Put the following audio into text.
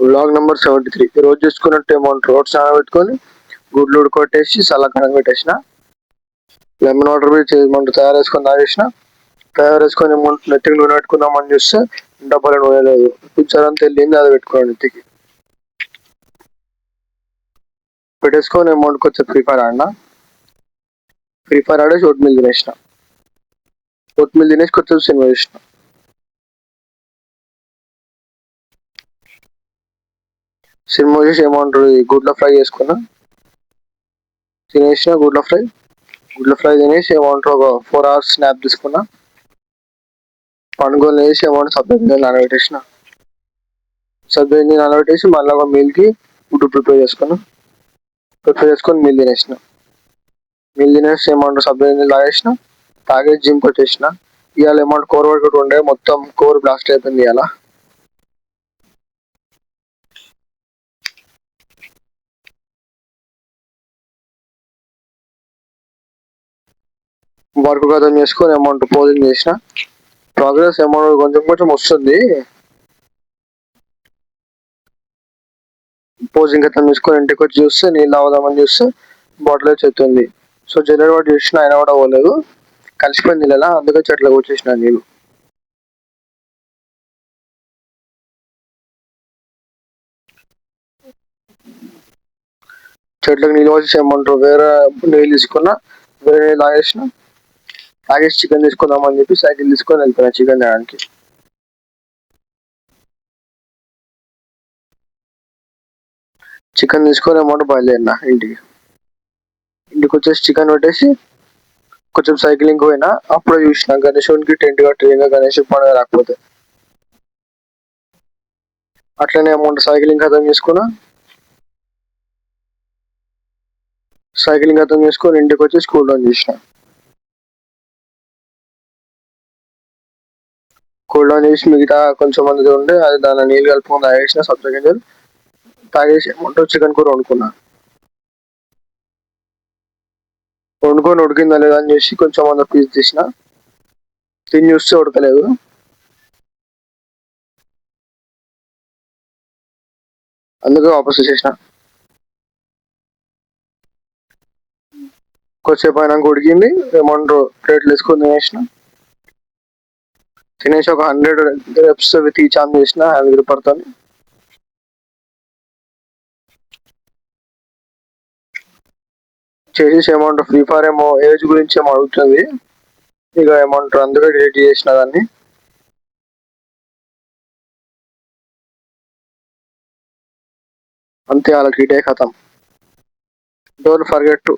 Vlog number 73. ఈరోజు చూసుకున్నట్టు amount roads పెట్టుకొని గుడ్లు ఉడకొట్టేసి సల్లకనం పెట్టేసిన, లెమన్ వాటర్ పోయి చేయమంట తయారు చేసుకొని తాగేసిన. తయారు చేసుకొని అమౌంట్ నెత్తికి నూనె పెట్టుకుందామని చూస్తే డబ్బాలో నూనె లేదు. పిక్చర్ అంతా వెళ్ళింది, అది పెట్టుకున్నాను నెత్తికి. పెట్టేసుకొని అమౌంట్ కొంచెం ఫ్రీ ఫైర్ ఆడినా. ఫ్రీ ఫైర్ ఆడేసి ఓట్మీల్ తినేసిన. ఓట్మీల్ తినేసి కొంచెం సినిమా చూసిన. సినిమా చూసి ఏమంటారు గుడ్ల ఫ్రై చేసుకున్నా, తినేసిన. గుడ్ల ఫ్రై తినేసి ఏమంటారు ఒక 4 hours స్నాప్ తీసుకున్నా. పండుగలు వేసి ఏమంటారు సబ్జెక్ట్ నానబెట్టేసిన. సబ్జెక్ట్ నానబెట్టేసి మళ్ళీ ఒక మీల్కి ఫుడ్ ప్రిపేర్ చేసుకున్నా. ప్రిపేర్ చేసుకొని మీల్ తినేసిన. మీల్ తినేసి ఏమంటారు సబ్జెక్ట్ తాగేసిన. తాగేసి జిమ్కి వచ్చేసిన. ఇవాళ ఏమంటారు కోర్ వర్కౌట్ ఉండే, మొత్తం కోర్ బ్లాస్ట్ అయిపోయింది ఇవాళ. వర్క్ కథం చేసుకొని అమౌంట్ పోజింగ్ చేసిన. ప్రోగ్రెస్ అమౌంట్ కొంచెం కొంచెం వస్తుంది. పోజింగ్ కథం తీసుకొని ఇంటికి వచ్చి చూస్తే నీళ్ళు తాగుదామని చూస్తే బాటిల్ చెత్తుంది. సో జనరల్ వాటి చూసిన అయినా కూడా పోలేదు, కలిసిపోయింది ఇలా. అందుకే చెట్లకు వచ్చేసిన నీళ్ళు. చెట్లకు నీళ్ళు వచ్చేసి ఏమంటారు వేరే నీళ్ళు తీసుకున్నా. వేరే నీళ్ళు తాగేసిన. తాగేసి చికెన్ తీసుకుందామని చెప్పి సైకిల్ తీసుకొని వెళ్తున్నా చికెన్ తినడానికి. చికెన్ తీసుకొని అమౌంట్ బయలుదేరినా ఇంటికి. ఇంటికి వచ్చేసి చికెన్ పెట్టేసి కొంచెం సైక్లింగ్ పోయినా. అప్పుడే చూసిన గణేశునికి టెంట్ కట్టి గణేష్ పండుగ రాకపోతే. అట్లనే అమౌంట్ సైక్లింగ్ ఖతం చేసుకున్నా. సైక్లింగ్ ఖతం చేసుకొని ఇంటికి వచ్చి స్కూల్ రన్ చేసిన. కూల్ డౌన్ చేసి మిగతా కొంచెం మంది ఉండే అది దాన్ని నీళ్ళు కలుపుకొని తాగేసిన. సబ్జెక్ట్ తాగేసి అమౌంట్ చికెన్ కూర వండుకున్నా. వండుకొని ఉడికిందా లేదా అని చూసి కొంచెం అంత పీస్ తీసిన. తిని చూస్తే ఉడకలేదు. అందుకే వాపస్ వచ్చేసిన. కొద్దిసేపు అయినాక ఉడికింది. ఏమంటారు ప్లేట్లు వేసుకొని తినేసిన. తినేసి ఒక 100 reps విత్ ఈచ్ ఆర్మ్ చేసిన హ్యాండ్ గ్రిప్పర్తో. చేసేసి ఏమంటారు ఫ్రీ ఫైర్ ఏమో ఏజ్ గురించి ఏమో అడుగుతుంది. ఇక ఏమంటారు అందుకే డిలీట్ చేసిన దాన్ని. అంతే, అలా ట్రీట్ అయ్యి ఖతం. Don't forget to